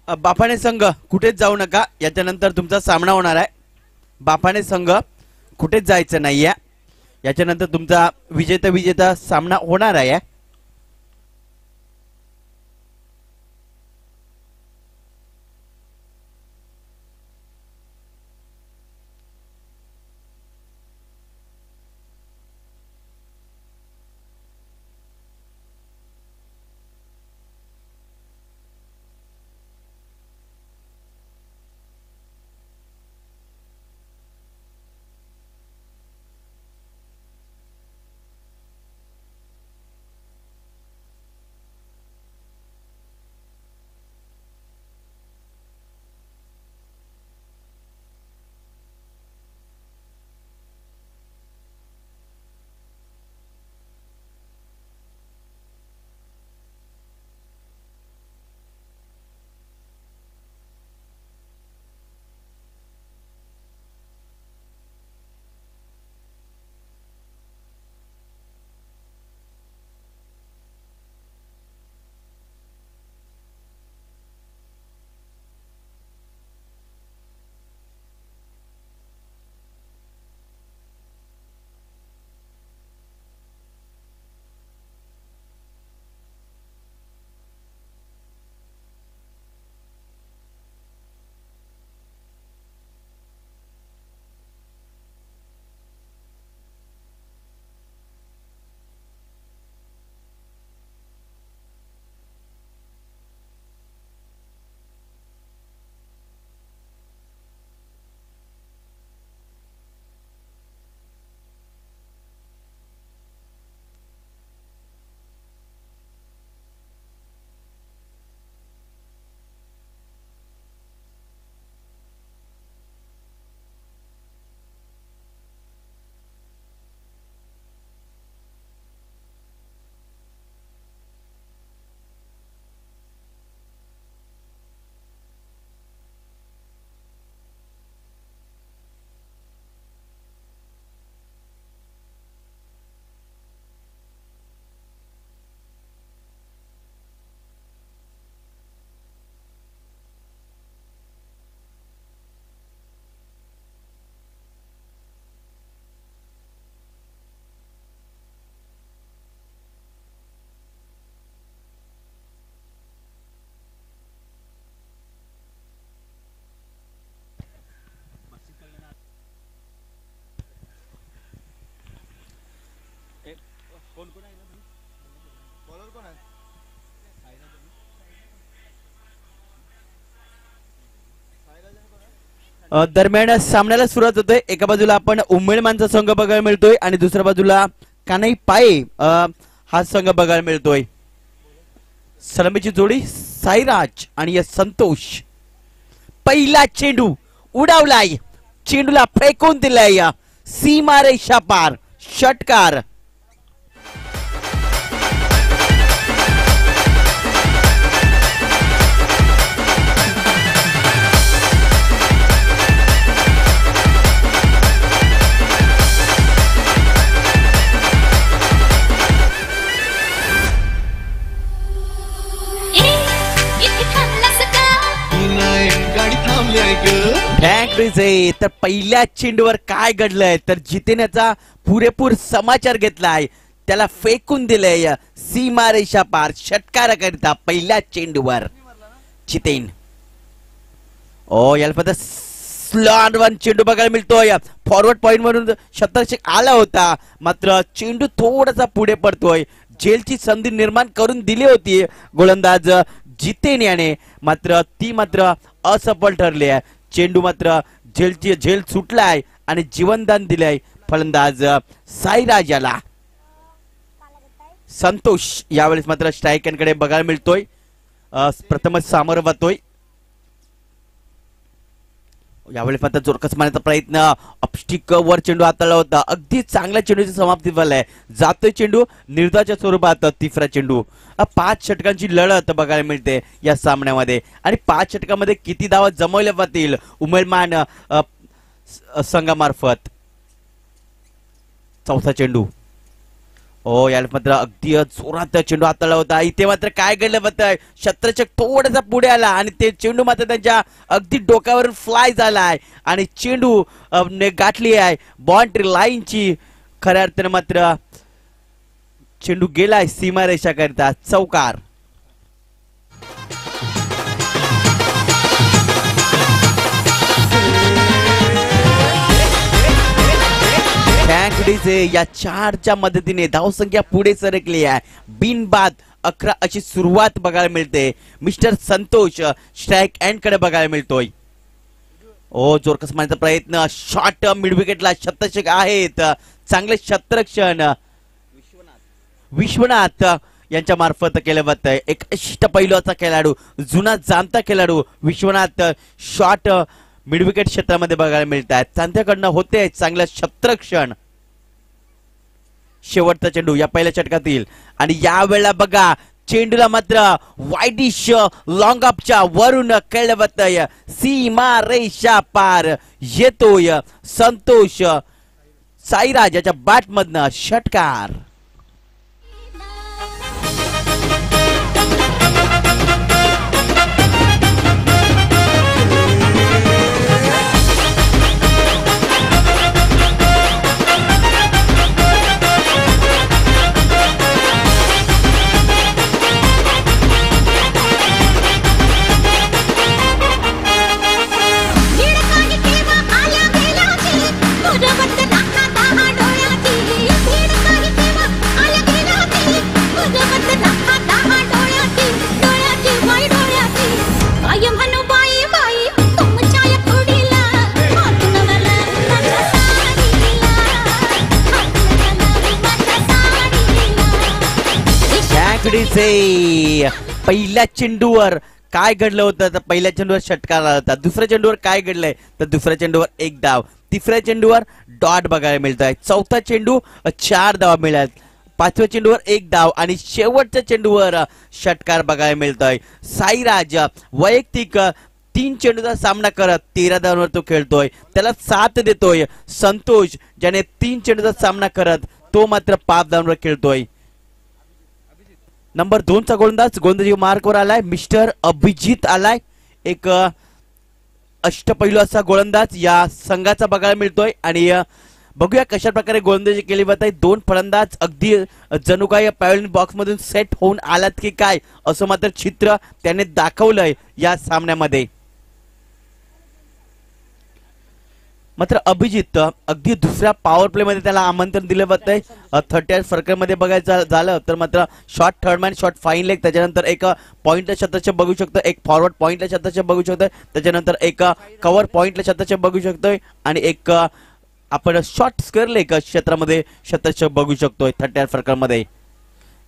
बापाने संघ कुठेच जाऊ नका, याच्यानंतर तुमचा सामना होणार आहे. बापाने संघ कुठेच जायचं नाहीये, याच्यानंतर तुमचा विजेता सामना होणार आहे. दरम्यान सामन्याला सुरुवात होते. एका बाजूला आपण उमेळमानचा संघ बघायला मिळतोय आणि दुसऱ्या बाजूला कानाई पाये हा संघ बघायला मिळतोय. सलामीची जोडी साईराज आणि संतोष. पहिला चेंडू उडावलाय, चेंडूला फेकून दिलाय सीमारेषा पार, षटकार. तर पहिल्या चेंडूवर काय घडलंय तर जितेण्याचा पुरेपूर समाचार घेतलाय, त्याला फेकून दिलंय सीमारेषा पार, षटकाराकरिता पहिल्या चेंडूवर जितेन. याला स्लॉट वन चेंडू बघायला मिळतोय. फॉरवर्ड पॉइंट म्हणून शतक आला होता, मात्र चेंडू थोडासा पुढे पडतोय. जेलची संधी निर्माण करून दिली होती गोलंदाज जितेन याने, मात्र ती असफल ठरली आहे. चेंडू मात्र झेल सुटलाय आणि जीवनदान दिलंय फलंदाज साईराज याला. संतोष यावेळेस मात्र स्ट्रायकरकडे बघायला मिळतोय, प्रथमच सामोरं जातोय. यावेळेस मात्र जोरकस मारण्याचा प्रयत्न, अपस्टिक वर चेंडू हाताळला होता. अगदी चांगल्या चेंडूची समाप्ती झालाय. जातोय चेंडू निर्धाच्या स्वरूपात. तिसरा चेंडू. 5 षटकांची लढत बघायला मिळते या सामन्यामध्ये आणि 5 षटकामध्ये किती धावा जमवल्या जातील उमेरमान संघामार्फत. चौथा चेंडू ओ याला मात्र अगदी जोरात चेंडू हाताळला होता. इथे मात्र काय घडलं होतं, शत्रक्षक थोडासा पुढे आला आणि ते चेंडू मात्र त्यांच्या अगदी डोक्यावरून फ्लाय झालाय आणि चेंडू ने गाठली आहे बाउंड्री लाईनची. खऱ्या अर्थाने मात्र चेंडू गेलाय सीमारेषा करता. चौकार. या 4च्या मदतीने धावसंख्या पुढे सरकली आहे. बिनबाद 11 अशी सुरुवात बघायला मिळते. मिस्टर संतोष स्ट्राइक एंड कडे बघायला मिळतोय. ओ जोरकस मारण्याचा प्रयत्न, शॉट मिड विकेटला शतक आहेत. चांगले क्षेत्ररक्षण विश्वनाथ यांच्या मार्फत केलं जातंय. एक अष्टपैलूचा खेळाडू, जुना जाणता खेळाडू विश्वनाथ शॉट मिड विकेट क्षेत्रामध्ये बघायला मिळत आहेत. त्यांच्याकडनं होते चांगलं क्षेत्ररक्षण. शेवटचा चेंडू या पहिल्या षटकातील आणि यावेळेला बघा चेंडूला मात्र वाईडिश लॉंग अपच्या वरून खेळलं जातंय. सीमा रेषा पार येतोय संतोष साईराज याच्या बॅट मधनं षटकार. पहिल्या चेंडूवर काय घडलं होतं तर पहिल्या चेंडूवर षटकार आला होता. दुसऱ्या चेंडूवर काय घडलंय तर दुसऱ्या चेंडूवर 1 धाव. तिसऱ्या चेंडूवर डॉट बघायला मिळतोय. चौथा चेंडू 4 धावा मिळाल्या. 5व्या चेंडूवर 1 धाव आणि शेवटच्या चेंडूवर षटकार बघायला मिळतोय. साईराज वैयक्तिक 3 चेंडूचा सामना करत 13 धावांवर तो खेळतोय. त्याला साथ देतोय संतोष, ज्याने 3 चेंडूचा सामना करत तो मात्र 5 धावांवर खेळतोय. नंबर 2चा गोलंदाजी मार्कवर आलाय. मिस्टर अभिजित आलाय. एक अष्टपैलू असा गोलंदाज या संघाचा बघायला मिळतोय आणि बघूया कशा प्रकारे गोलंदाजी केली जात आहे. 2 फलंदाज अगदी जणू काय पॅव्हलियन बॉक्स मधून सेट होऊन आलात की काय असं मात्र चित्र त्याने दाखवलंय या सामन्यामध्ये. मात्र अभिजित अगदी दुसऱ्या पॉवर प्ले मध्ये त्याला आमंत्रण दिलं जातंय. 30 फरकामध्ये बघायचं झालं तर मात्र shot third man, shot fine leg, त्याच्यानंतर एक पॉइंटला शतक बघू शकतो, एक फॉरवर्ड पॉइंटला शतक बघू शकतोय, त्याच्यानंतर एक कव्हर पॉइंटला शतक बघू शकतोय आणि एक आपण शॉट स्क्वेअर लेग क्षेत्रामध्ये शतक बघू शकतोय 30 फरकामध्ये.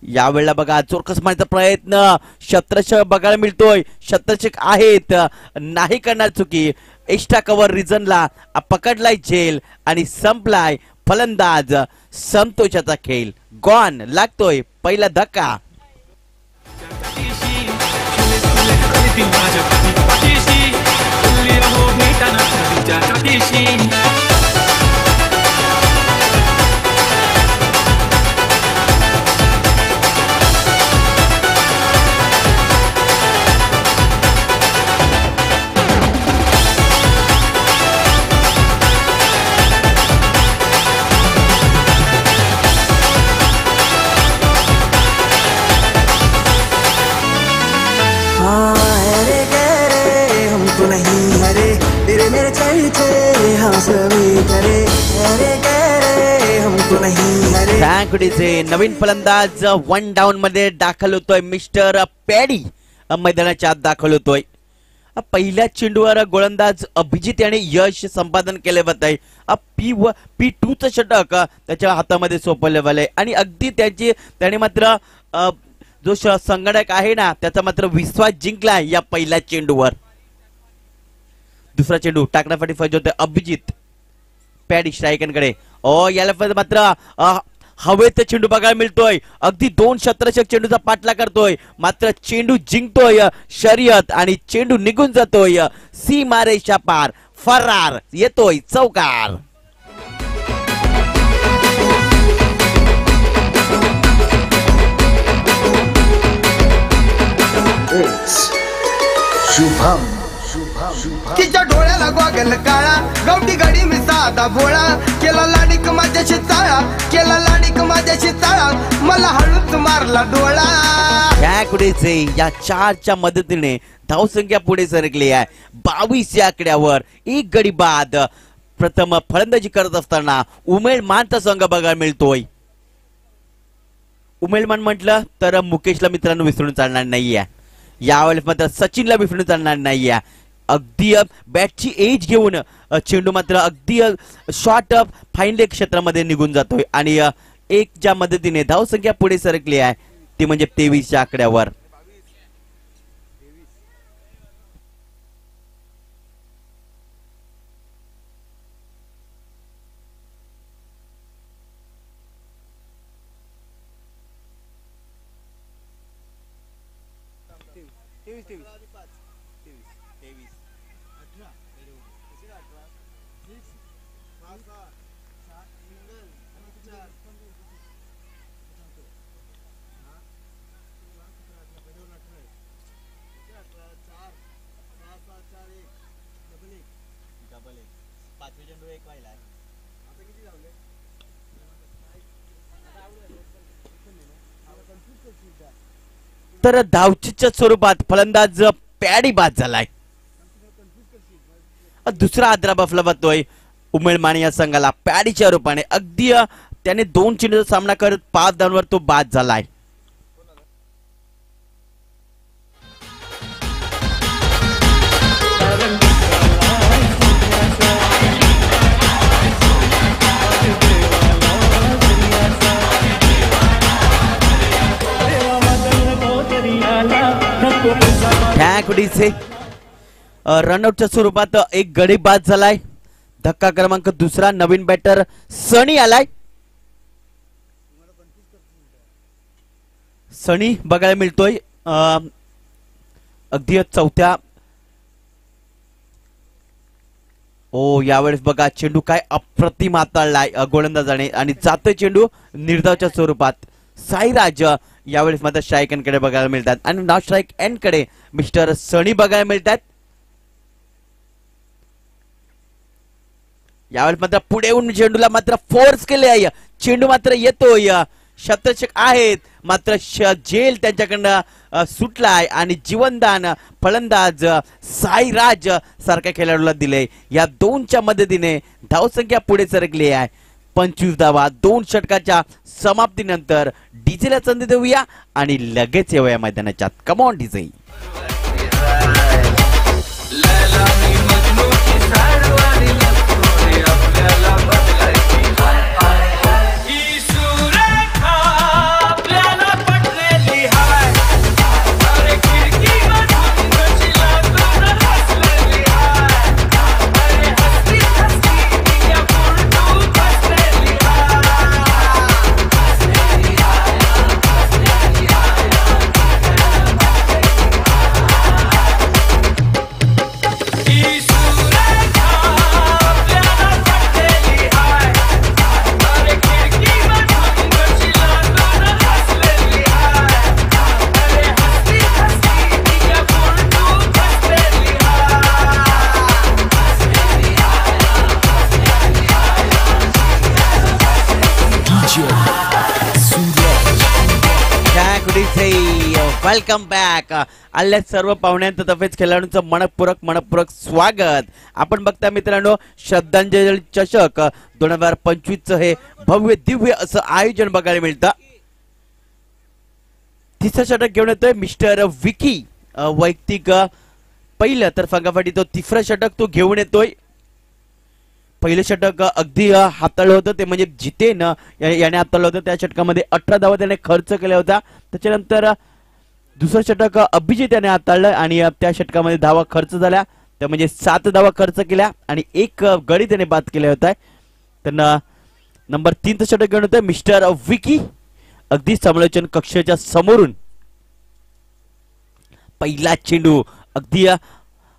यावेळेला बघा जोरकस मारण्याचा प्रयत्न, शतक बघायला मिळतोय. शतक आहेत, नाही करणार चुकी. एक्स्ट्रा कव्हर रिजनला पकडलाय झेल आणि संपलाय फलंदाज संतोषाचा खेळ. गॉन लागतोय पहिला धक्का. नवीन फलंदाज 1 डाऊन मध्ये दाखल होतोय. मिस्टर पॅडी मैदानाच्या आत दाखल होतोय. पहिल्या चेंडूवर गोलंदाज अभिजित याने यश संपादन केले होत आहे. P2चं षटक त्याच्या हातामध्ये सोपवलं आहे आणि अगदी त्याने मात्र जो संगणक आहे ना त्याचा मात्र विश्वास जिंकलाय या पहिल्या चेंडूवर. दुसरा चेंडू टाकण्यासाठी फज होते अभिजित. पॅडी स्ट्रायकरकडे. याला मात्र हवेत चेंडू बघायला मिळतोय. अगदी 2 शतरक्षक चेंडूचा पाठला करतोय, मात्र चेंडू जिंकतोय शर्यत आणि चेंडू निघून जातोय सीमारेषा पार. फरार येतोय चौकार. लागल काळा गावठी गाडी मी साधा भोळा केला लाडीक माझ्याशी चाळा केला लाडीक माझ्याशी चाळा मला हळूच मारला डोळा या कुडेचे या 4च्या मदतीने धावसंख्या पुढे सरकली आहे 22 या आकड्यावर एक गडी बाद प्रथम फलंदाजी करत असताना उमेळ मानचा संघ बघायला मिळतोय उमेळमान म्हटलं तर मुकेशला मित्रांनो विसरून चालणार नाहीये यावेळेस मात्र सचिनला विसरून चालणार नाहीये अगदी बॅटची एज घेऊन चेंडू मात्र अगदी शॉर्ट फाईन लेग क्षेत्रामध्ये निघून जातोय आणि एक ज्या मदतीने धावसंख्या पुढे सरकली आहे ती म्हणजे 23च्या आकड्यावर तर धावचीच्या स्वरूपात फलंदाज पॅडी बाद झालाय दुसरा आद्रा बफला बतोय उमेळमाणी या संघाला पॅडीच्या रूपाने अगदी त्याने 2 चेंडूचा सामना करत 5 धावांवर तो बाद झालाय रनआउटच्या स्वरूपात एक गडी बाद झालाय धक्का क्रमांक दुसरा नवीन बॅटर सनी आलाय सनी बघायला मिळतोय अगदी चौथ्या यावेळेस बघा चेंडू काय अप्रतिम हाताळलाय गोलंदाजाने आणि जातोय चेंडू निर्धावच्या स्वरूपात साईराज यावेळेस मात्र स्ट्राईक एंड कडे बघायला मिळतात आणि नॉट स्ट्राईक एंड कडे मिस्टर सनी बघायला मिळतात यावेळेस मात्र पुढे येऊन चेंडूला मात्र फोर्स केले आहे चेंडू मात्र येतोय शतक आहेत मात्र झेल त्यांच्याकडनं सुटलाय आणि जीवनदान फलंदाज साईराज सारख्या खेळाडूला दिले या 2च्या मदतीने धावसंख्या पुढे सरकली आहे 25 धावा 2 षटकाच्या समाप्तीनंतर डीजेला संधी देऊया आणि लगेच येऊया मैदानाच्या come on DJ welcome back आल्या सर्व पाहुण्यांचं तसेच खेळाडूंचं मनपूर्वक स्वागत आपण बघता मित्रांनो श्रद्धांजली चषक 2025 हे भव्य दिव्य असं आयोजन बघायला मिळतं तिसरं षटक घेऊन येतोय मिस्टर विकी वैयक्तिक पहिलं तर फंगाफाटी तो तिसरं षटक तो घेऊन येतोय पहिलं षटक अगदी हाताळलं होतं ते म्हणजे जितेन याने हाताळलं होतं त्या षटकामध्ये 18 धावा त्याने खर्च केला होता त्याच्यानंतर दुसरं षटक अभिजित याने हाताळलं आणि त्या षटकामध्ये धावा खर्च झाल्या त्या म्हणजे 7 धावा खर्च केल्या आणि एक गडी त्याने बाद केला होता त्यांना नंबर 3 षटक घेऊन होतं मिस्टर विकी अगदी समालोचन कक्षाच्या समोरून पहिला चेंडू अगदी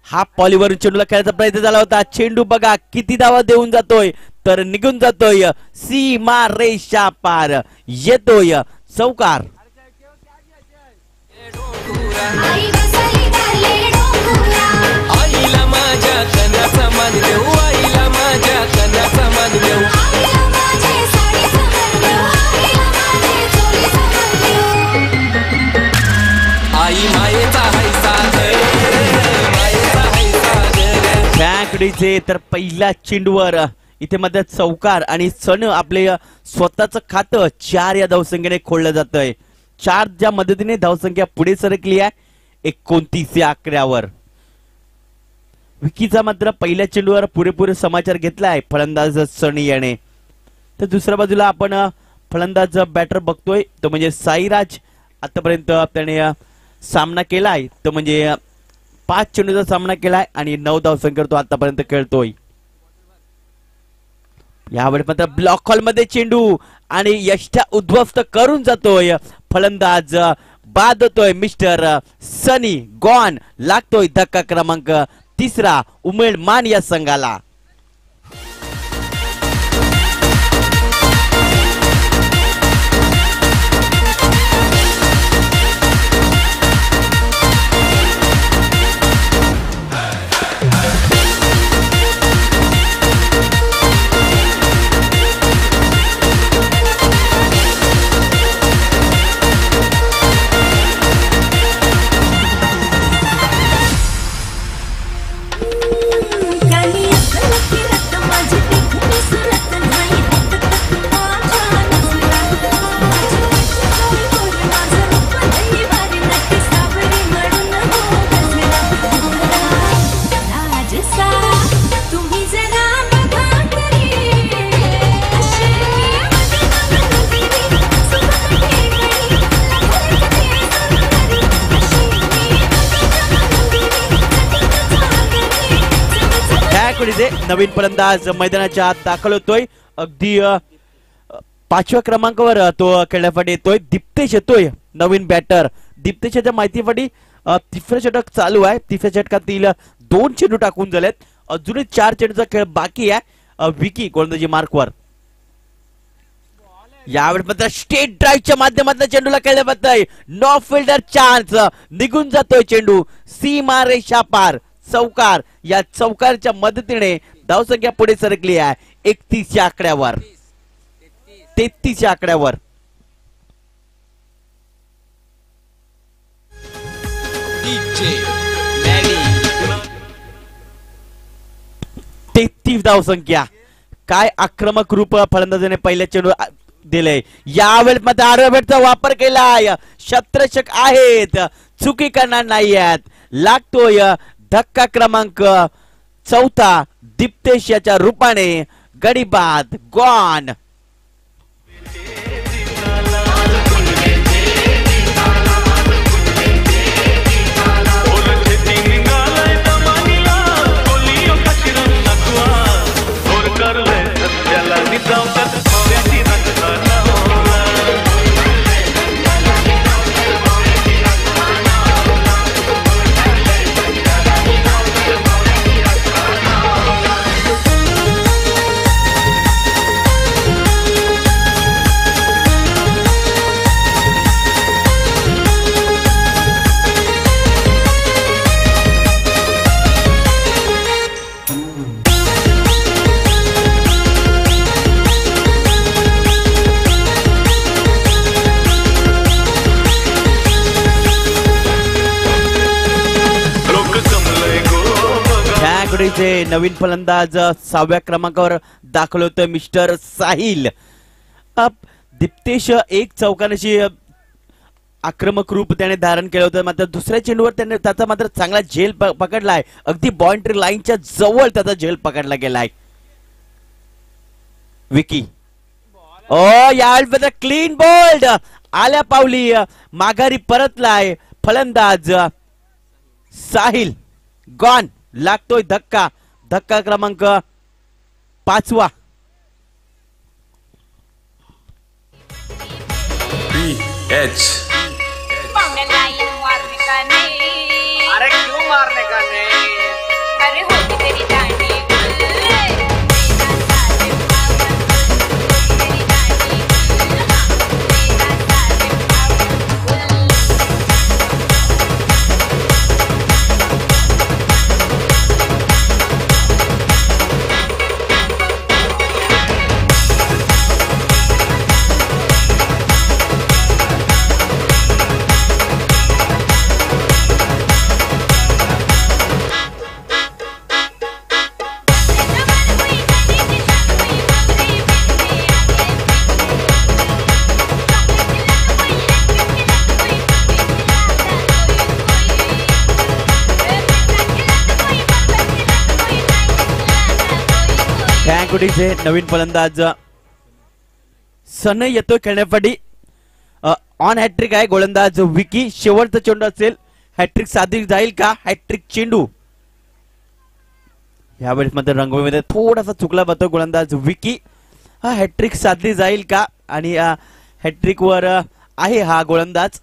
हा पॉलीवरून चेंडूला खेळायचा प्रयत्न झाला होता चेंडू बघा किती धावा देऊन जातोय तर निघून जातोय सीमा रेषा पार येतोय चौकार आईला माझ्या कण्याचा मान देऊ आईला माझ्या कन्याचा मान देऊ आई मायेचा हाय सागर मायेचा हाय सागर बँकडीचे तर पहिल्या चेंडूवर इथे मध्ये चौकार आणि सन आपले स्वतःचं खातं 4 या धावसंख्येने खोललं जातंय. 4 ज्या मदतीने धावसंख्या पुढे सरकली आहे 29 या आकड्यावर. विकीचा मात्र पहिल्या चेंडूवर पुरेपूर समाचार घेतलाय फलंदाज सनी याने. तर दुसऱ्या बाजूला आपण फलंदाज बॅटर बघतोय तो म्हणजे साईराज. आतापर्यंत त्याने सामना केलाय तो म्हणजे 5 चेंडूचा सामना केलाय आणि 9 धावसंख्येवर तो आतापर्यंत खेळतोय. यावेळी मात्र ब्लॉक हॉल मध्ये चेंडू आणि यष्टा उद्ध्वस्त करून जातोय फलंदाज. बाद होतोय मिस्टर सनी. गॉन. लागतोय धक्का क्रमांक 3 उमेद मान या संघाला. नवीन फलंदाज मैदानाच्या आत दाखल होतोय. अगदी 5व्या क्रमांकावर तो खेळण्यासाठी येतोय. दिप्तेश येतोय नवीन बॅटर. दिप्तेशच्या माहितीसाठी 3रं षटक चालू आहे. 3ऱ्या षटकातील 2 चेंडू टाकून झालेत. अजूनही 4 चेंडूचा खेळ बाकी आहे. विकी गोलंदाजी मार्कवर. यावेळी मात्र स्टेट ड्राईव्हच्या माध्यमातून चेंडूला खेळले जातंय. No fielder chance. निघून जातोय चेंडू सीमा रेषा पार. चौकार. या चौकारच्या मदतीने धावसंख्या पुढे सरकली आहे 31 या आकड्यावर. 33 या आकड्यावर. 33 धावसंख्या. काय आक्रमक रूप फलंदाजाने पहिल्या चेंडू दिले. यावेळी मध्ये आडव्या वापर केलाय. क्षेत्ररक्षक आहेत. चुकी करणार नाही आहेत. लागतोय धक्का क्रमांक 4 दिप्तेश याच्या रूपाने. गडी बाद. गॉन. नवीन फलंदाज 6व्या क्रमांकावर दाखल होतोय मिस्टर साहिल. दिप्तेश एक चौकाराची आक्रमक रूप त्याने धारण केलं होतं. मात्र दुसऱ्या चेंडूवर त्याने त्याचा मात्र चांगला झेल पकडलाय. अगदी बाउंड्री लाईनच्या जवळ त्याचा झेल पकडला गेलाय. विकी. यावेळी क्लीन बोल्ड. आल्या पावली माघारी परतलाय फलंदाज साहिल. गॉन. लागतोय धक्का. धक्का क्रमांक 5. अरे क्यों मारने का नहीं? अरे होती तेरी जानी. डायकोटीचे नवीन फलंदाज सनई येतो खेळण्यासाठी. ऑन हॅट्रिक आहे गोलंदाज विकी. शेवटचा चेंडू असेल, हॅट्रिक साधी जाईल का? हॅट्रिक चेंडू यावेळेस मात्र रंगभूमीमध्ये थोडासा चुकला जातो गोलंदाज विकी. हा हॅट्रिक साधली जाईल का? आणि हॅट्रिक वर आहे हा गोलंदाज.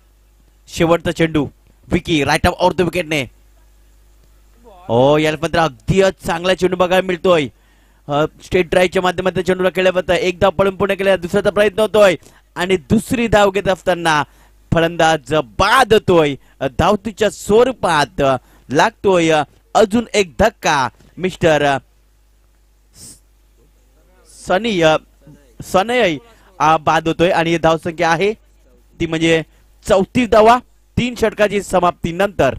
शेवटचा चेंडू विकी राईट ऑफ द विकेटने. याला मात्र अगदी चांगला चेंडू बघायला मिळतोय. स्टेट ड्राईव्हच्या माध्यमातून चेंडूला खेळल्या जातं. एक धाव पळून पुणे केल्या, दुसऱ्याचा प्रयत्न होतोय आणि दुसरी धाव घेत असताना फलंदाज बाद होतोय. धावतीच्या स्वरूपात लागतोय अजून एक धक्का. मिस्टर सनई बाद होतोय आणि धावसंख्या आहे ती म्हणजे 34 धावा 3 षटकाची समाप्ती नंतर.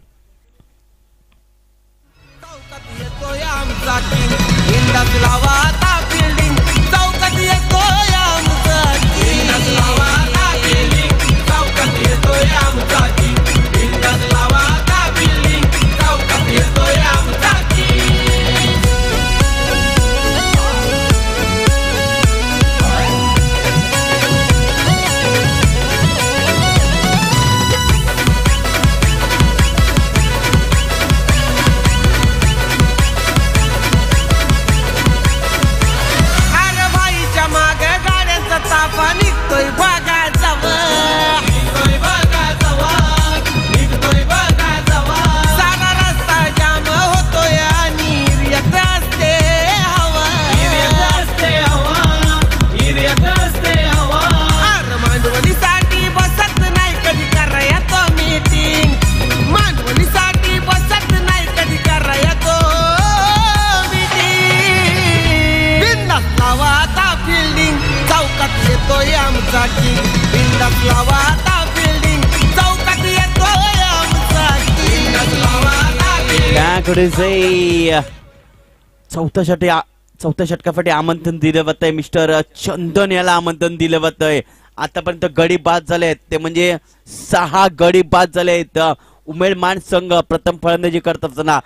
चौथ्या षटकासाठी आमंत्रण दिलं जात आहे. मिस्टर चंदन याला आमंत्रण दिलं जात आहे. आतापर्यंत गडी बाद झालेत, ते म्हणजे 6 गडी बाद झालेत. उमेदमान संघ प्रथम फलंदाजी करत असताना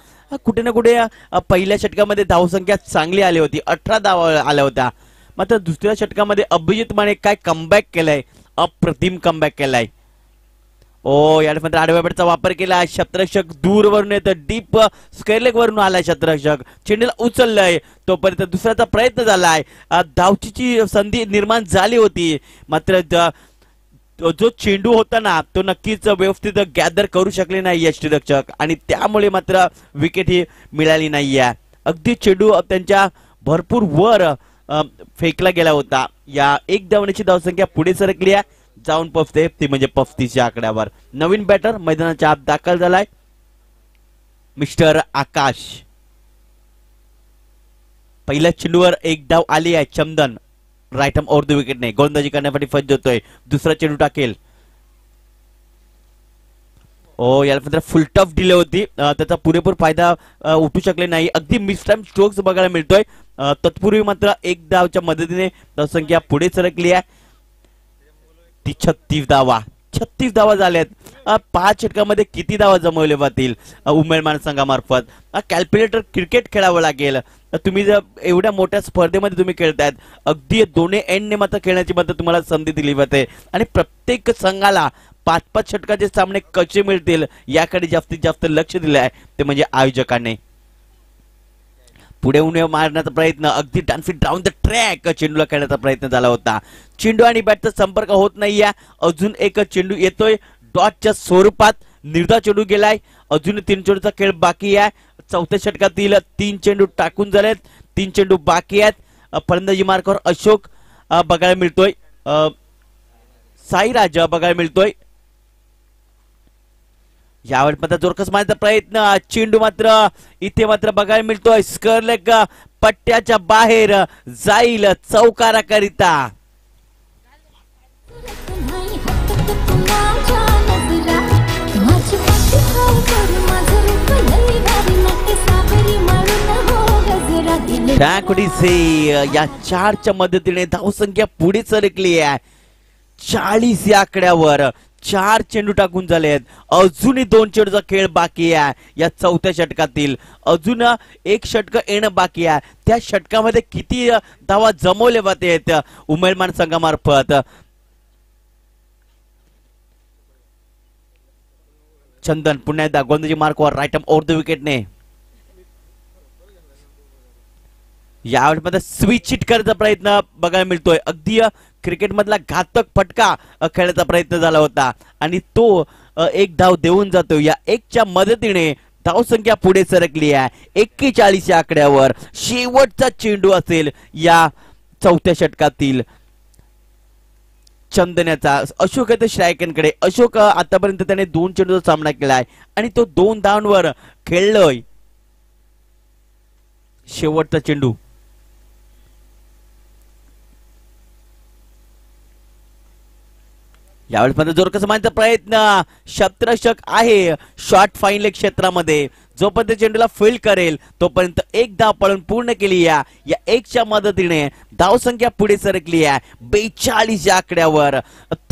कुठे ना कुठे पहिल्या षटकामध्ये धावसंख्या चांगली आली होती, 18 धावा आल्या होत्या. मात्र दुसऱ्या षटकामध्ये अभिजित माने काय कमबॅक केलाय, अप्रतिम कमबॅक केलाय. यामध्ये आडव्या बॅटचा वापर केला. क्षेत्ररक्षक दूरवरून येत, डीप स्क्वेअरलेग वरून आलाय क्षेत्ररक्षक, चेंडूला उचललंय. तोपर्यंत दुसऱ्याचा प्रयत्न झालाय. धावचीची संधी निर्माण झाली होती, मात्र जो चेंडू होता ना तो नक्कीच व्यवस्थित गॅदर करू शकले नाही यष्टीरक्षक आणि त्यामुळे मात्र विकेट ही मिळाली नाहीये. अगदी चेंडू त्यांच्या भरपूर वर फेकला गेला होता. या एक धावण्याची धावसंख्या पुढे सरकली आहे, जाऊन पोहोचते ती म्हणजे 35च्या आकड्यावर. नवीन बॅटर मैदानाच्या आत दाखल झालाय मिस्टर आकाश. पहिल्या चेंडूवर एक धाव आली आहे. चंदन राईट आर्म ओव्हर द विकेटने गोलंदाजी करण्यासाठी फज्ज होतोय. दुसरा चेंडू टाकेल. याला मात्र फुल टफ दिली होती, त्याचा पुरेपूर फायदा उठू शकले नाही. अगदी मिस टाइम स्ट्रोक्स बघायला मिळतोय. तत्पूर्वी मात्र एक धावच्या मदतीने धावसंख्या पुढे सरकली आहे. ती 36 धावा झाल्यात. 5 षटकामध्ये किती धावा जमवले जातील उमेदमान संघामार्फत? कॅल्क्युलेटर क्रिकेट खेळावं लागेल. तुम्ही जर एवढ्या मोठ्या स्पर्धेमध्ये तुम्ही खेळतायत, अगदी दोन्ही एंडने मात्र खेळण्याची मात्र तुम्हाला संधी दिली जाते आणि प्रत्येक संघाला 5-5 षटकाचे सामने कसे मिळतील याकडे जास्तीत जास्त लक्ष दिले आहे ते म्हणजे आयोजकांनी. पुढे उन्हे मारण्याचा प्रयत्न, अगदी डान्सिंग डाऊन द ट्रॅक चेंडूला खेळण्याचा प्रयत्न झाला होता. चेंडू आणि बॅटचा संपर्क होत नाहीये. अजून एक चेंडू येतोय डॉटच्या स्वरूपात. निर्धाव चेंडू गेलाय. अजून 3 चेंडूचा खेळ बाकी आहे. चौथ्या षटकातील 3 चेंडू टाकून झालेत. 3 चेंडू बाकी आहेत. फलंदाजी मार्कावर अशोक बघायला मिळतोय. साईराज बघायला मिळतोय. यावेळी मात्र जोरकस मारण्याचा प्रयत्न. चेंडू मात्र इथे मात्र बघायला मिळतोय स्क्वेअरलेग पट्ट्याच्या बाहेर जाईल चौकाराकरिता. या 4च्या मदतीने धावसंख्या पुढे सरकली आहे 40 या आकड्यावर. 4 चेंडू टाकून झाले आहेत. अजूनही 2 चेंडूचा खेळ बाकी आहे या चौथ्या षटकातील. अजून एक षटक येणं बाकी आहे. त्या षटकामध्ये किती धावा जमवले जाते आहेत उमेदमान संघामार्फत. चंदन पुन्हा एकदा गोलंदाजी मार्कवर राईट आर्म ओव्हर द विकेटने. यावेळी मध्ये स्विच हिट करायचा प्रयत्न बघायला मिळतोय. अगदी क्रिकेट मधला घातक फटका खेळण्याचा प्रयत्न झाला होता आणि तो एक धाव देऊन जातो. या 1च्या मदतीने धावसंख्या पुढे सरकली आहे 41 या आकड्यावर. शेवटचा चेंडू असेल या चौथ्या षटकातील. चंदनाचा अशोक आहे श्रायकनकडे. अशोक आतापर्यंत त्याने 2 चेंडूचा सामना केलाय आणि तो 2 धावांवर खेळलोय. शेवटचा चेंडू यावेळेस मध्ये जोरकस मारण्याचा प्रयत्न. क्षेत्ररक्षक आहे शॉर्ट फाईन लेग क्षेत्रामध्ये. जोपर्यंत चेंडूला फील्ड करेल तोपर्यंत एक धाव पळून पूर्ण केली या 1च्या मदतीने धावसंख्या पुढे सरकली आहे 42 या आकड्यावर.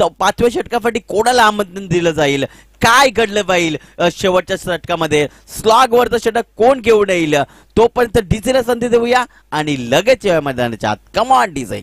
5व्या षटकासाठी कोणाला आमंत्रण दिलं जाईल, काय घडलं पाहिजे शेवटच्या षटकामध्ये, स्लॉग वरचं षटक कोण घेऊन येईल तोपर्यंत डीजेला संधी देऊया आणि लगेच या मैदानाच्या आत. Come on DJ.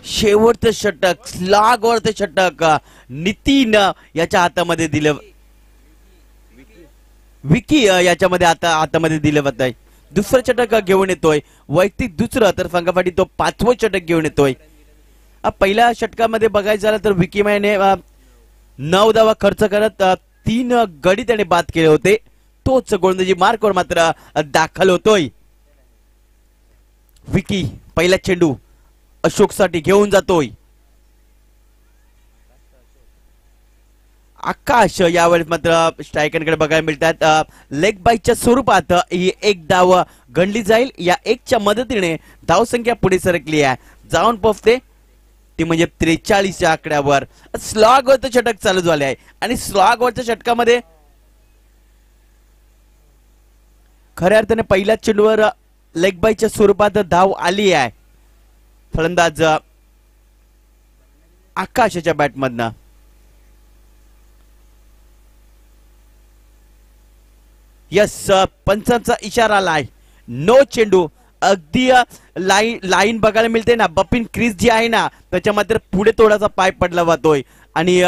शेवटचं षटक स्लॉग वरचं षटक नितीन याच्या हातामध्ये दिलं. विकी याच्यामध्ये आता हातामध्ये दिलं जात आहे. दुसरं षटक घेऊन येतोय वैयक्तिक दुसरं तर संघासाठी तो 5वं षटक घेऊन येतोय. पहिल्या षटकामध्ये बघायचं झालं तर विकी मायने 9 धावा खर्च करत 3 गडी त्याने बाद केले होते. तोच गोलंदाजी मार्कवर मात्र दाखल होतोय. विकी पहिला चेंडू अशोक साठी घेऊन जातोय. आकाश यावेळेस मात्र स्ट्रायकरकडे बघायला मिळतात. लेग बाईच्या स्वरूपात ही एक धाव गणली जाईल. या 1च्या मदतीने धावसंख्या पुढे सरकली आहे. जाऊन पोहोचते ती म्हणजे 43 या आकड्यावर. स्लॉग वरचं षटक चालू झाले आहे आणि स्लॉग वरच्या षटकामध्ये खऱ्या अर्थाने पहिल्या चेंडूवर लेग बाईच्या स्वरूपात धाव आली आहे. फलंदाज आकाशाच्या बॅटमधनं यस पंचांचा इशारा आलाय. नो चेंडू. अगदी लाईन बघायला मिळते ना. बपिन क्रीज जी आहे ना त्याच्या मात्र पुढे थोडासा पाय पडला जातोय आणि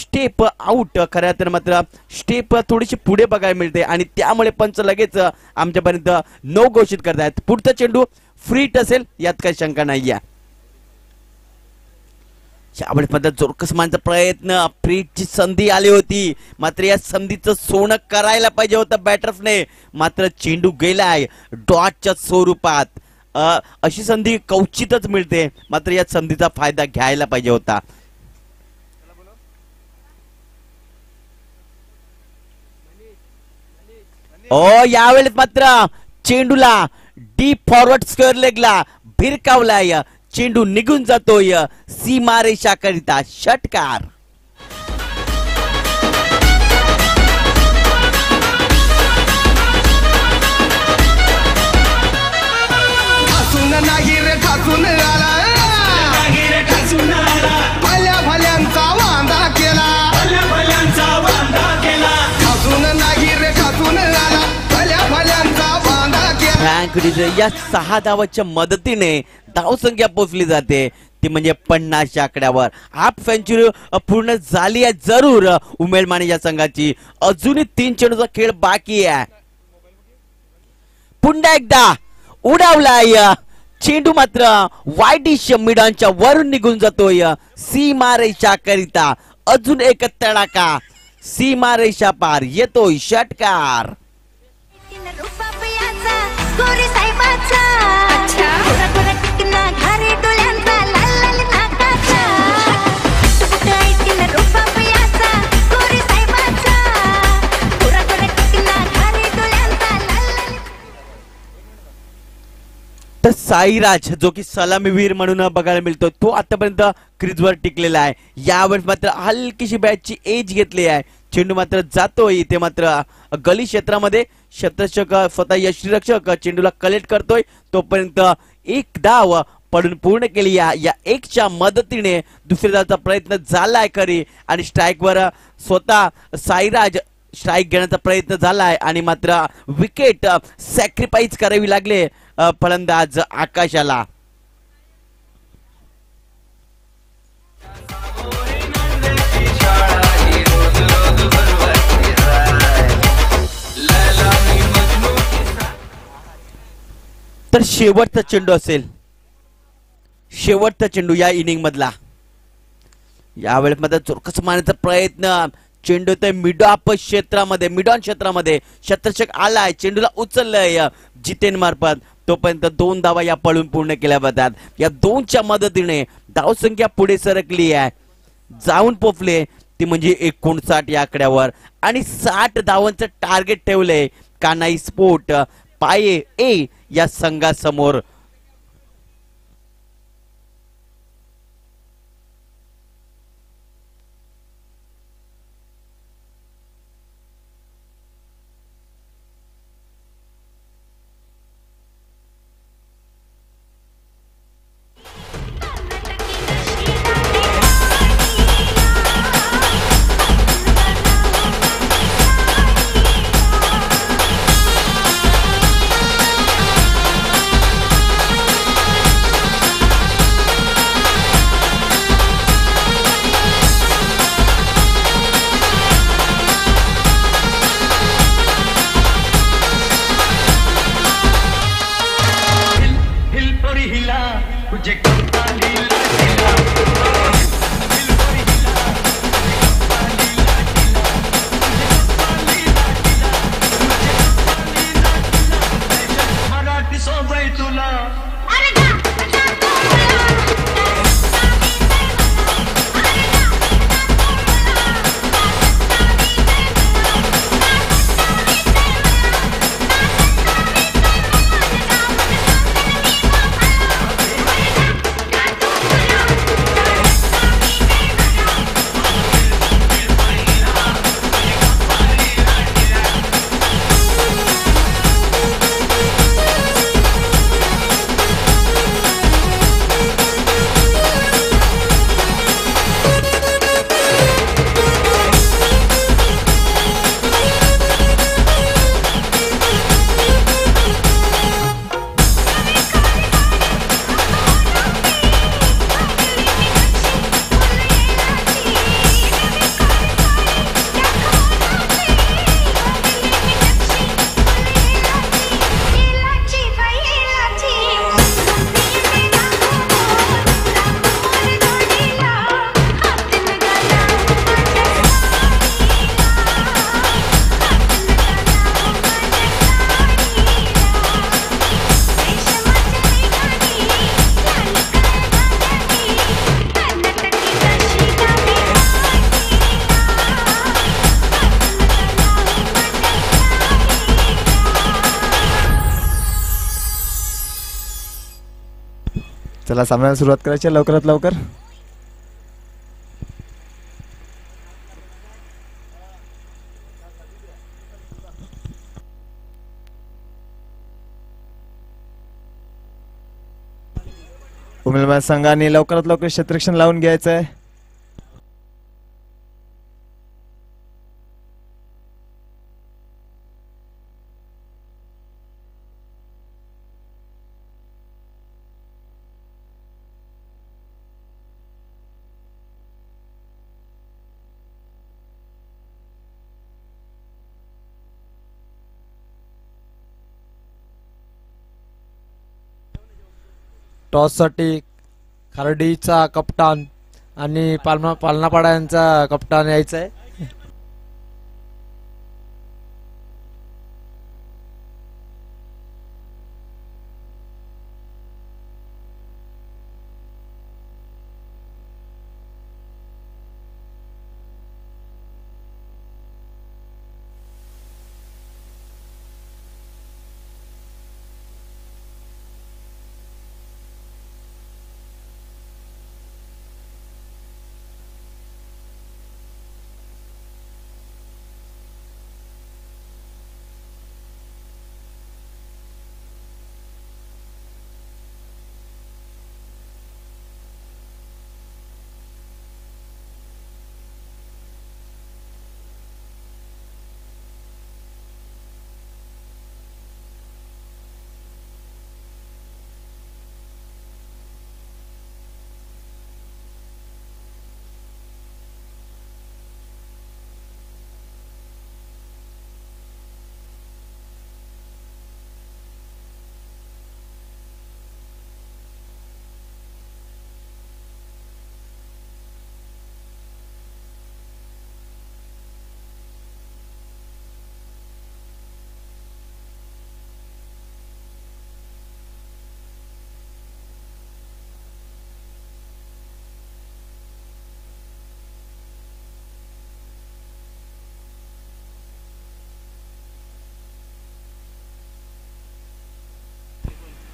स्टेप आउट. खऱ्या तर मात्र स्टेप थोडीशी पुढे बघायला मिळते आणि त्यामुळे पंच लगेच आमच्यापर्यंत नो घोषित करतायत. पुढचा चेंडू फ्रीट असेल यात काही शंका नाहीये. यावेळेस जोरकस मारण्याचा प्रयत्न. फ्रीटची संधी आली होती मात्र या संधीचं सोनं करायला पाहिजे होतं बॅटर्सने. मात्र चेंडू गेलाय डॉटच्या स्वरूपात. अशी संधी क्वचितच मिळते मात्र या संधीचा फायदा घ्यायला पाहिजे होता. यावेळेस मात्र चेंडूला डीप फॉरवर्ड स्क्वेअर लेगला भिरकावलाय. चेंडू निघून जातोय सीमारेषाकरिता. षटकार. अँकरीज या 6 धावाच्या मदतीने धावसंख्या पोचली जाते ती म्हणजे 50च्या आकड्यावर. हाफ सेंचुरी पूर्ण झाली आहे जरूर उमेद माने या संघाची. अजूनही 3 चेंडूचा खेळ बाकी आहे. पुन्हा एकदा उडावलाय चेंडू मात्र वाईडिश मिडांच्या वरून निघून जातोय सीमारेषा करिता. अजून एक तडाका सीमारेषा पार येतोय षटकार. तर साईराज जो की सलामीवीर म्हणून बघायला मिळतो तो आतापर्यंत क्रीजवर टिकलेला आहे. यावेळेस मात्र हलकीशी बॅटची एज घेतली आहे. चेंडू मात्र जातोय इथे मात्र गली क्षेत्रामध्ये. शतरक्षक स्वतः यष्टीरक्षक चेंडूला कलेक्ट करतोय तोपर्यंत एक धाव पडून पूर्ण केली. या एकच्या मदतीने दुसऱ्या धावचा प्रयत्न झालाय खरी आणि स्ट्राईकवर स्वतः साईराज स्ट्राईक घेण्याचा प्रयत्न झालाय आणि मात्र विकेट सॅक्रिफाईस करावी लागले फलंदाज आकाशाला. तर शेवटचा चेंडू असेल. शेवटचा चेंडू या इनिंग मधला. यावेळेस मात्र चोरकस मारण्याचा प्रयत्न. चेंडू तर मिडॉन क्षेत्रामध्ये शतरक्षक आलाय. चेंडूला उचललंय जितेन मार्फत. तोपर्यंत 2 धावा या पळून पूर्ण केल्या जातात. या 2च्या मदतीने धावसंख्या पुढे सरकली आहे. जाऊन पोचले ती म्हणजे 59 या आकड्यावर आणि 60 धावांचं टार्गेट ठेवलंय कानाई स्पोर्ट पाये ए या संघासमोर. चला सामन्याला सुरुवात करायची लवकरात लवकर. उमेदवार संघाने लवकरात लवकर क्षेत्ररक्षण लावून घ्यायचं आहे. टॉससाठी खारडीचा कप्तान आणि पालनापाडा यांचा कप्तान यायचा आहे.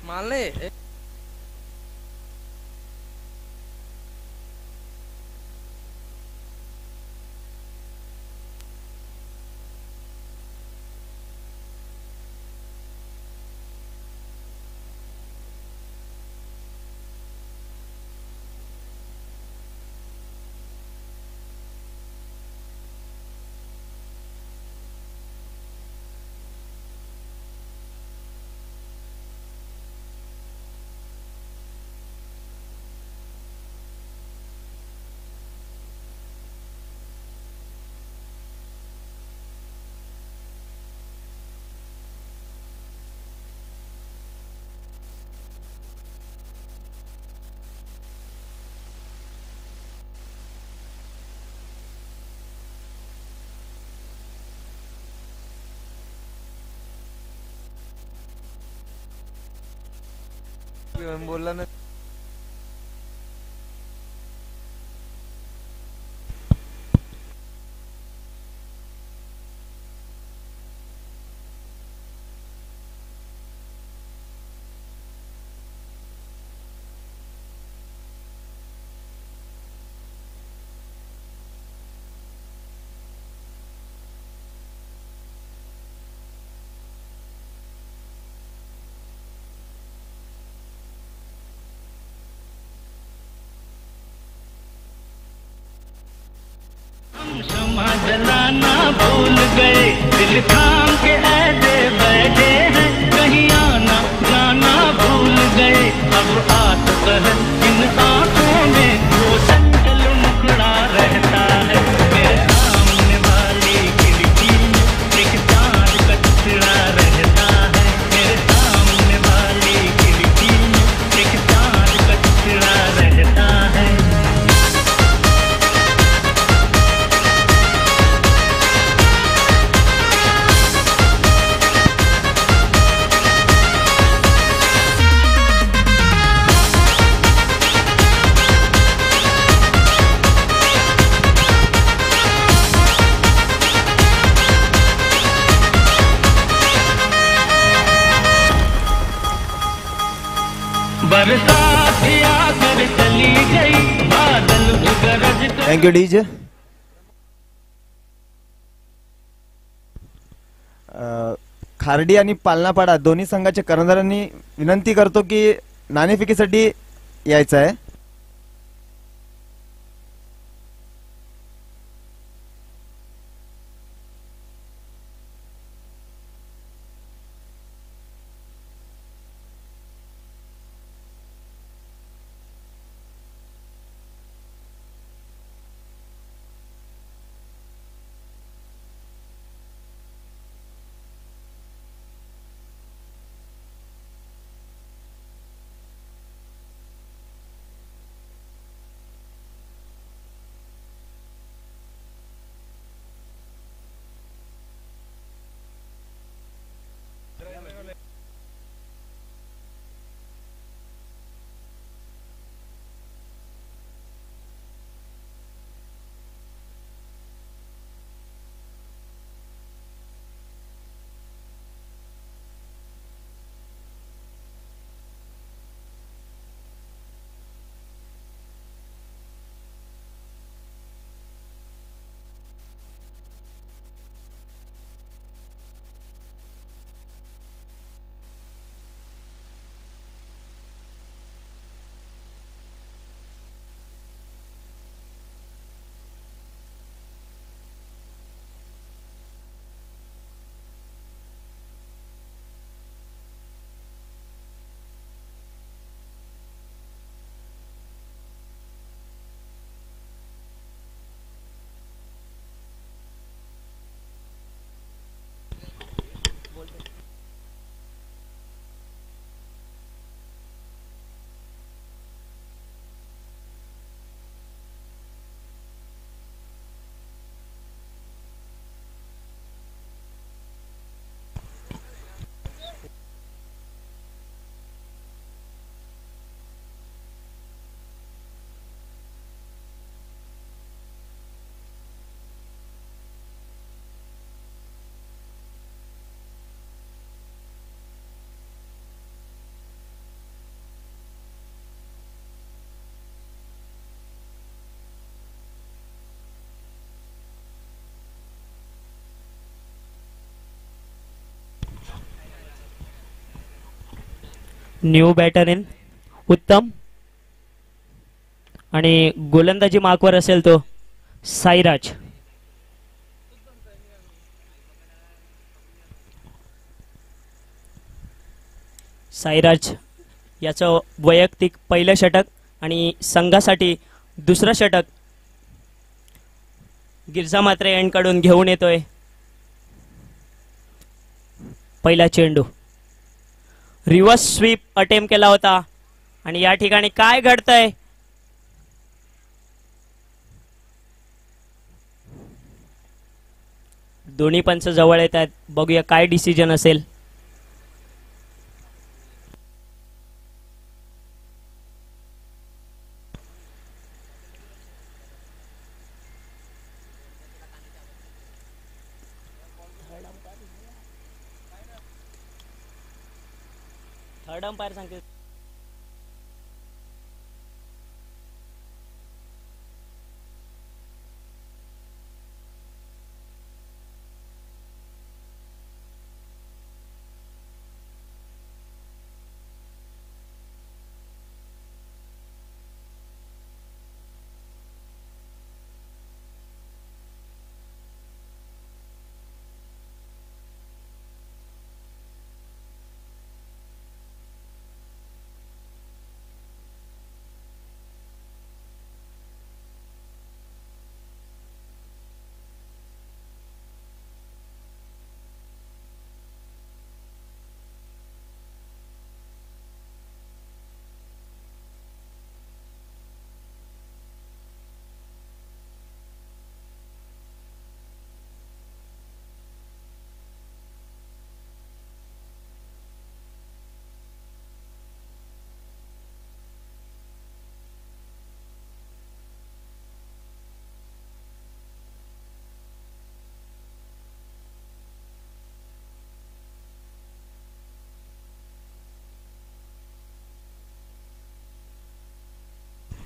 माले बोलला ना. क्षमा जलाना भूल गए, दिल थाम के ऐसे बैठे हैं, कहीं आना जाना भूल गए. अब आस बहन इन आंखों में वो चंचल मुखड़ा रहता है. मेरे सामने वाली खिड़की में एक चांद का टुकड़ा रहता है. मेरे सामने वाली खिड़की में एक चांद का टुकड़ा रहता है. बरसात आकर चली गई, बादल भी गरज. Thank you DJ. खार्डी आणि पालनापाडा दोन्ही संघाच्या कर्णधारांनी विनंती करतो की नाणेफेकीसाठी यायचं आहे. न्यू बॅटर इन उत्तम आणि गोलंदाजी मार्कवर असेल तो साईराज. साईराज याचं वैयक्तिक पहिलं षटक आणि संघासाठी दुसरं षटक गिरजा मात्रे यांकडून घेऊन येतोय. पहिला चेंडू रिव्हर्स स्वीप अटेम्प्ट केला होता आणि या ठिकाणी काय घडतंय दोन्ही पंच जवळ येत आहेत. बघूया काय डिसिजन असेल. थर्ड अंपायर सांगते.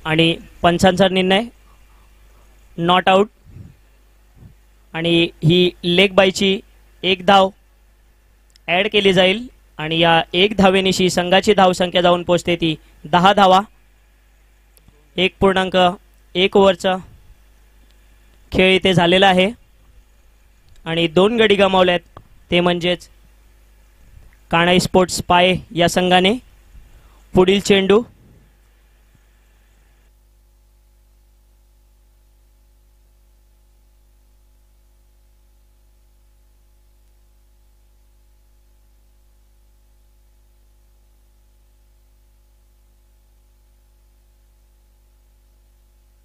आणि पंचांचा निर्णय नॉट आउट आणि ही लेग बायची एक धाव ऍड केली जाईल आणि या एक धावेनिशी संघाची धावसंख्या जाऊन पोहोचते ती 10 धावा. 1.1 ओव्हरचा खेळ इथे झालेला आहे आणि 2 गडी गमावल्यात ते म्हणजेच काणाई स्पोर्ट्स पाय या संघाने. पुढील चेंडू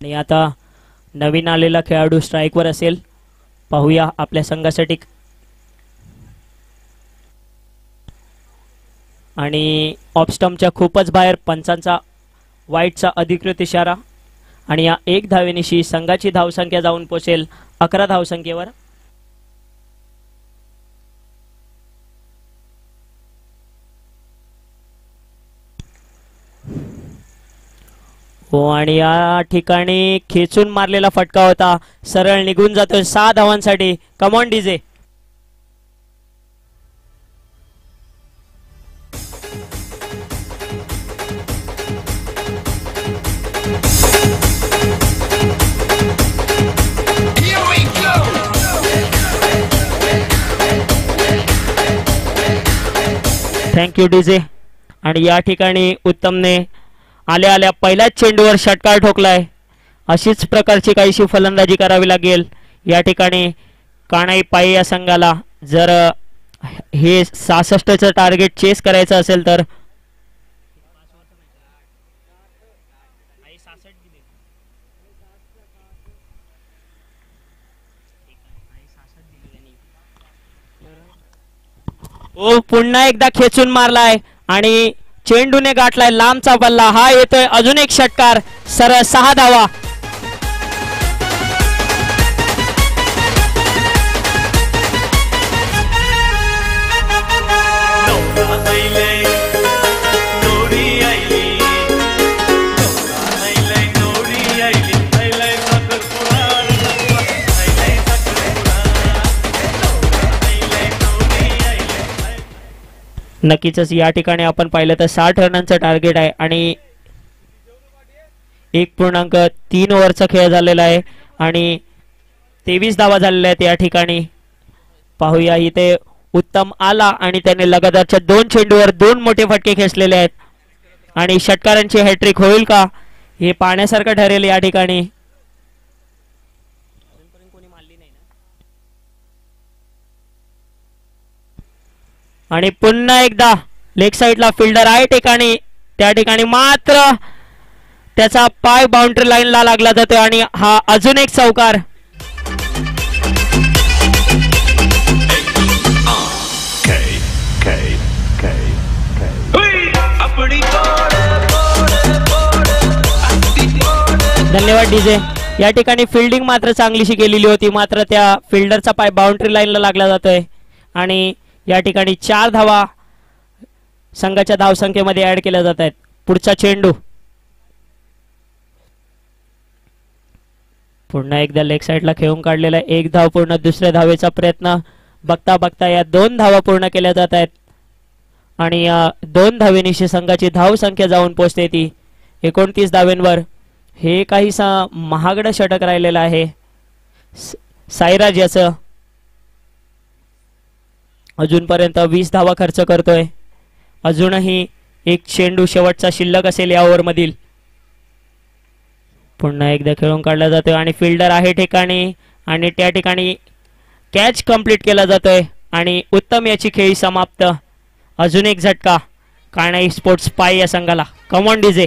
आणि आता नवीन आलेला खेळाडू स्ट्राईकवर असेल. पाहूया आपल्या संघासाठी. आणि ऑफस्टम्पच्या खूपच बाहेर पंचांचा वाईटचा अधिकृत इशारा आणि या एक धावेनिशी संघाची धावसंख्या जाऊन पोहोचेल 11 धावसंख्येवर. हो आणि या ठिकाणी खेचून मारलेला फटका होता. सरळ निघून जातोय 6 धावांसाठी. Come on DJ. Thank you DJ. आणि या ठिकाणी उत्तमने आल्या आल्या पहिल्याच चेंडूवर षटकार ठोकलाय. अशीच प्रकारची काहीशी फलंदाजी करावी लागेल या ठिकाणी काणाई पाय या संघाला. जर हे 66चं टार्गेट चेस करायचं असेल तर ओ पुन्हा एकदा खेचून मारलाय आणि चेंडूने गाठलाय लांबचा बल्ला. हा येतोय अजून एक षटकार. सरळ 6 धावा. नक्कीच या ठिकाणी आपण पाहिलं तर 60 रनांचं टार्गेट आहे आणि 1.3 ओव्हरचा खेळ झालेला आहे आणि 23 धावा झालेल्या आहेत या ठिकाणी. पाहूया इथे उत्तम आला आणि त्याने लगातारच्या 2 चेंडूवर 2 मोठे फटके खेचलेले आहेत आणि षटकारांची हॅट्रिक होईल का हे पाहण्यासारखं ठरेल या ठिकाणी. आणि पुन्हा एकदा लेग साइडला फिल्डर आहे ठिकाणी, त्या ठिकाणी मात्र त्याचा पाय बाउंड्री लाईनला लागला जातोय आणि हा अजून एक चौकार. धन्यवाद डीजे. या ठिकाणी फिल्डिंग मात्र चांगलीशी केलेली होती, मात्र त्या फिल्डरचा पाय बाउंड्री लाईनला लागला जातोय आणि या ठिकाणी 4 धावा संघाच्या धावसंख्येमध्ये ऍड केल्या जात आहेत. पुढचा चेंडू पुन्हा एकदा लेग साइडला खेळून काढलेला आहे. 1 धाव पूर्ण, दुसऱ्या धावेचा प्रयत्न. बघता बघता या 2 धावा पूर्ण केल्या जात आहेत आणि या 2 धावेनिशी संघाची धाव संख्या जाऊन पोहोचते ती 29 धावेंवर. हे काहीसा महागडं षटक राहिलेलं आहे साईराज याचं. अजूनपर्यंत 20 धावा खर्च करतोय. अजूनही एक चेंडू शेवटचा शिल्लक असेल या ओव्हर मधील. पुन्हा एकदा खेळून काढला जातोय आणि फिल्डर आहे ठिकाणी आणि त्या ठिकाणी कॅच कंप्लीट केला जातोय आणि उत्तम याची खेळी समाप्त. अजून एक झटका कानाई स्पोर्ट्स पाय या संघाला. Come on DJ.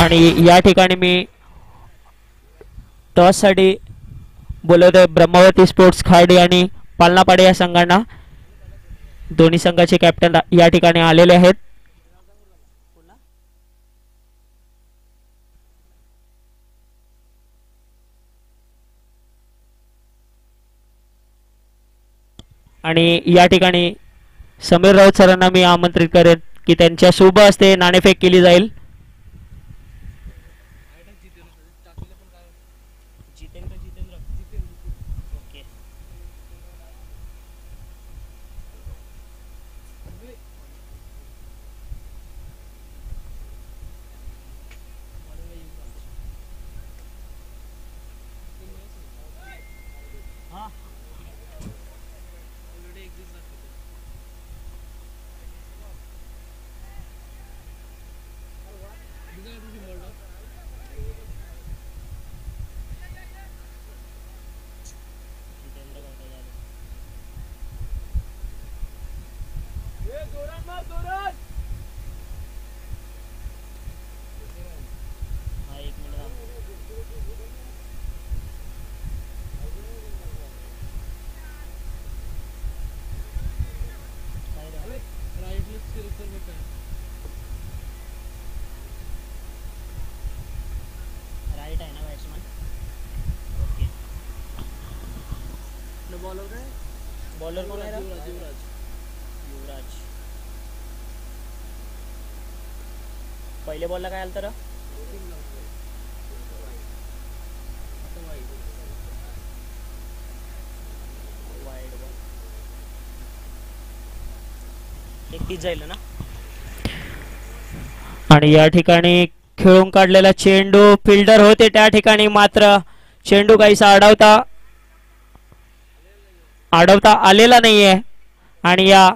आणि या ठिकाणी मी टॉस साठी बोलवतोय ब्रह्मावती स्पोर्ट्स खार्डी आणि पालनापाडे या संघांना. दोन्ही संघाचे कॅप्टन या ठिकाणी आलेले आहेत. आणि या ठिकाणी समीर राऊत सरांना मी आमंत्रित करेन की त्यांच्या शुभ हस्ते नाणेफेक केली जाईल. बॉलर कोण आहे? युवराज. पहिले बॉलला काय आलं तर वाईड बॉल 31 जाईल ना. आणि या ठिकाणी खेळून काढलेला चेंडू फिल्डर होते त्या ठिकाणी, मात्र चेंडू काहीसा अडवता आलेला नाहीये आणि या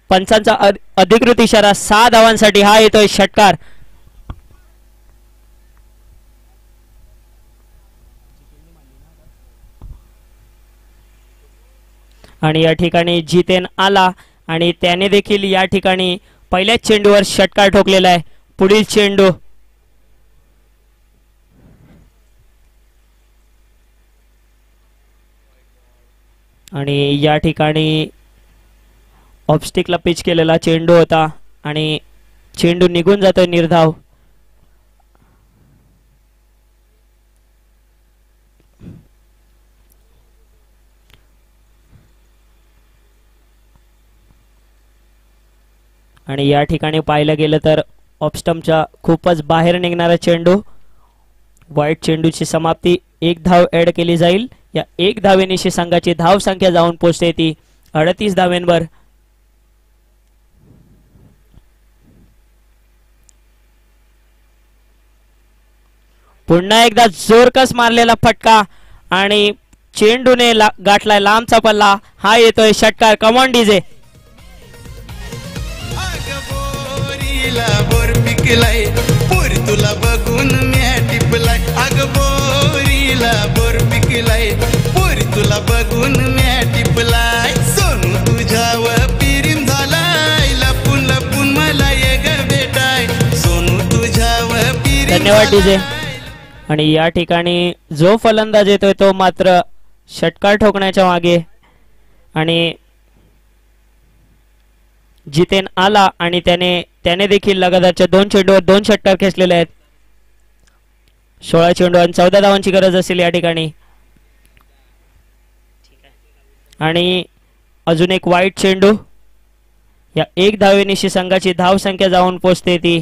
पंचांचा अधिकृत इशारा 6 धावांसाठी हा येतोय षटकार. आणि या ठिकाणी जितेन आला आणि त्याने देखील या ठिकाणी पहिल्याच चेंडूवर षटकार ठोकलेला आहे. पुढील चेंडू आणि या ठिकाणी ऑफस्टिकला पिच केलेला चेंडू होता आणि चेंडू निघून जातोय निर्धाव. आणि या ठिकाणी पाहायला गेलं तर ऑफस्टम्पच्या खूपच बाहेर निघणारा चेंडू. वाईट चेंडूची समाप्ती. एक धाव ऍड केली जाईल. या एक धावेनिशी संघाची धाव संख्या जाऊन पोहोचते ती 38 धावेंवर. पुन्हा एकदा जोरकस मारलेला फटका आणि चेंडूने गाठलाय लांबचा पल्ला. हा येतोय षटकार. Come on DJ. बोर पिकलाय पोर तुला बघून म्या टिपलाय. अग बोरीला बोर पिकलाय पोर तुला बघून म्या टिपलाय. सोनू तुझ्यावर पिरीम झालाय लपून लपून मला ये ग भेटाय. सोनू तुझ्यावर पिरीम. धन्यवाद डीजे. आणि या ठिकाणी जो फलंदाज येतोय तो मात्र षटकार ठोकण्याच्या मागे आणि जितेन आला आणि त्याने देखील लगातारच्या 2 चेंडूवर 2 षटकार खेचलेले आहेत. 16 चेंडू आणि 14 धावांची गरज असेल या ठिकाणी. आणि अजून एक वाईट चेंडू. या एक धावेनिशी संघाची धाव संख्या जाऊन पोहोचते ती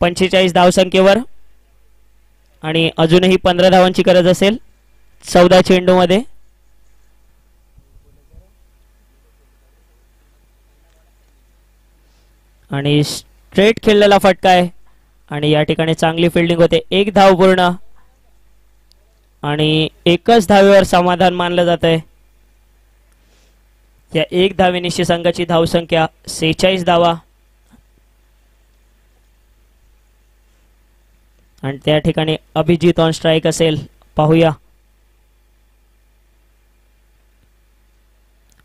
45 धावसंख्येवर आणि अजूनही 15 धावांची गरज असेल 14 चेंडू मध्ये. आणि स्ट्रेट खेळलेला फटका आहे आणि या ठिकाणी चांगली फिल्डिंग होते. एक धाव पूर्ण आणि एकच धावेवर समाधान मानलं जात आहे. या एक धावेनिशी संघाची धावसंख्या 46 धावा आणि त्या ठिकाणी अभिजित ऑन स्ट्राईक असेल. पाहूया.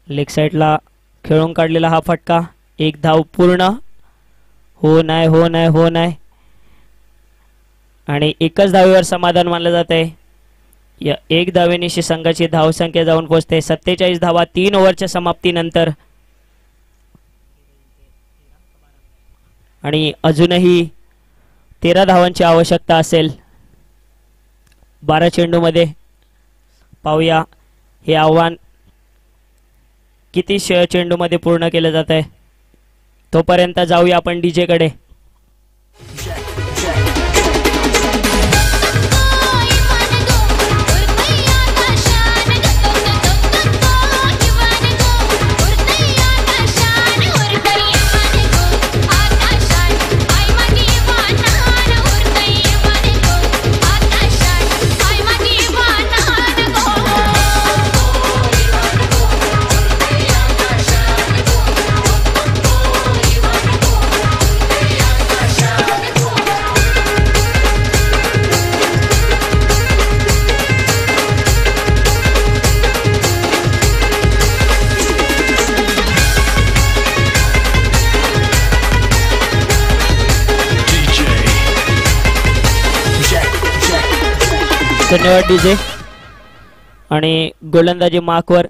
लेग साइडला खेळून काढलेला हा फटका. एक धाव पूर्ण. हो नाही हो नाही हो नाही आणि एकच धावेवर समाधान मानलं जात आहे. या एक धावेनिशी संघाची धावसंख्या जाऊन पोहोचते 47 धावा 3 ओव्हरच्या समाप्तीनंतर. आणि अजूनही 13 धावांची आवश्यकता असेल 12 चेंडूमध्ये. पाहूया हे आव्हान किती चेंडूमध्ये पूर्ण केलं जात आहे. तोपर्यंत जाऊया आपण डीजे कडे. धन्यवाद डीजे. आणि गोलंदाजी मार्कवर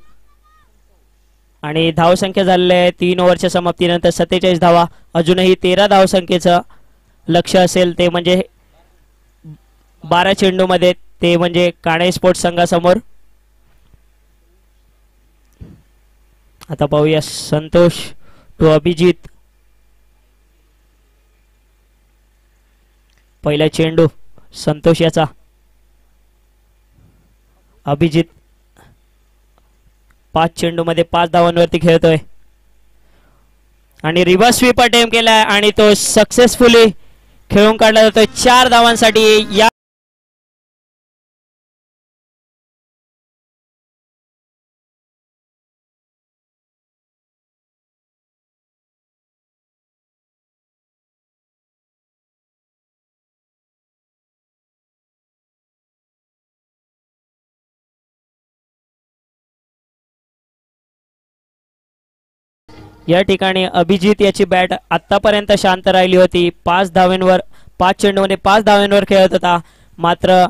आणि धावसंख्या झालेली आहे 3 ओव्हरच्या समाप्तीनंतर 47 धावा. अजूनही 13 धावसंख्येचं लक्ष असेल ते म्हणजे 12 चेंडूमध्ये ते म्हणजे काणे स्पोर्ट्स संघासमोर. आता पाहूया संतोष टू अभिजित. पहिला चेंडू संतोष याचा. अभिजित 5 चेंडूमध्ये 5 धावांवरती खेळतोय आणि रिव्हर्स स्वीप अटेम्प्ट केलाय आणि तो सक्सेसफुली खेळून काढला जातोय 4 धावांसाठी. या या ठिकाणी अभिजित याची बॅट आतापर्यंत शांत राहिली होती. 5 चेंडूमध्ये 5 धावांवर खेळत होता. मात्र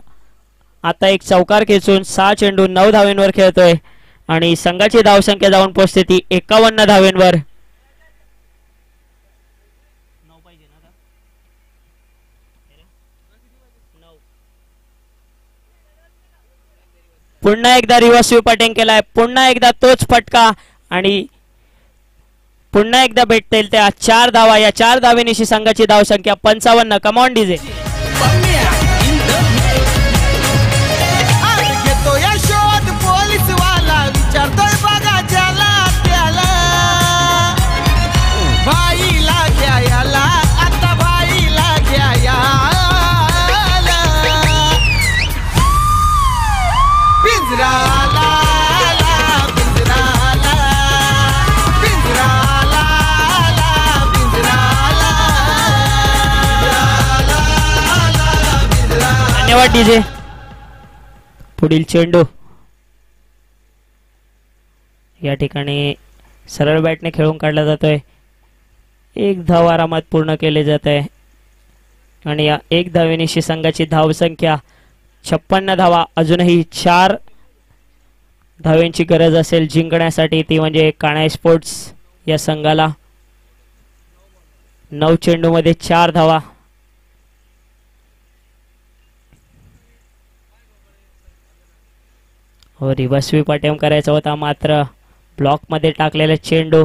आता एक चौकार खेचून 6 चेंडू 9 धावांवर खेळतोय आणि संघाची धावसंख्या जाऊन पोहोचते ती 51 धावांवर. पुन्हा एकदा रिव्हर्स स्वीप अटेम्प्ट केलाय. पुन्हा एकदा तोच फटका आणि पुन्हा एकदा भेटतील त्या 4 धावा. या 4 धावेनिशी संघाची धावसंख्या 55. Come on DJ. घेतो या शोध पोलीस वाला विचारतोय बघा ज्याला त्याला भाईला घ्या याला आता भाईला घ्या याला पिंजराला पिंजराला पिंजराला पिंजराला धन्यवाद डीजे. पुढील चेंडू या ठिकाणी सरळ बॅटने खेळून काढला जातोय. 1 धाव आरामात पूर्ण केले जात आहे आणि या 1 धावेनिशी संघाची धावसंख्या 56 धावा. अजूनही 4 धावेंची गरज असेल जिंकण्यासाठी, ती म्हणजे काणाई स्पोर्ट्स या संघाला. 9 चेंडूमध्ये 4 धावा. हो, रिव्हर्स स्वीप अटेम्प्ट करायचा होता मात्र ब्लॉक मध्ये टाकलेला चेंडू.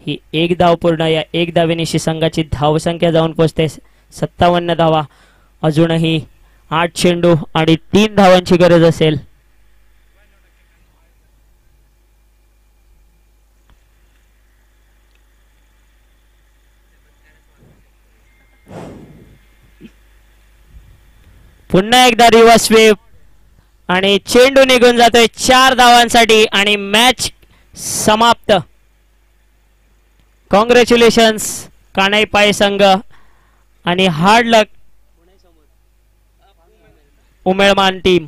ही 1 धाव पूर्ण. या 1 धावेनिशी संघाची धावसंख्या जाऊन पोहोचते 57 धावा. अजूनही 8 चेंडू आणि 3 धावांची गरज असेल. पुन्हा एकदा रिव्हर्स स्वीप आणि चेंडू निघून जातोय 4 धावांसाठी आणि मॅच समाप्त. कॉंग्रॅच्युलेशन्स कानाई पाय संघ आणि हार्ड लक उमेळमान टीम.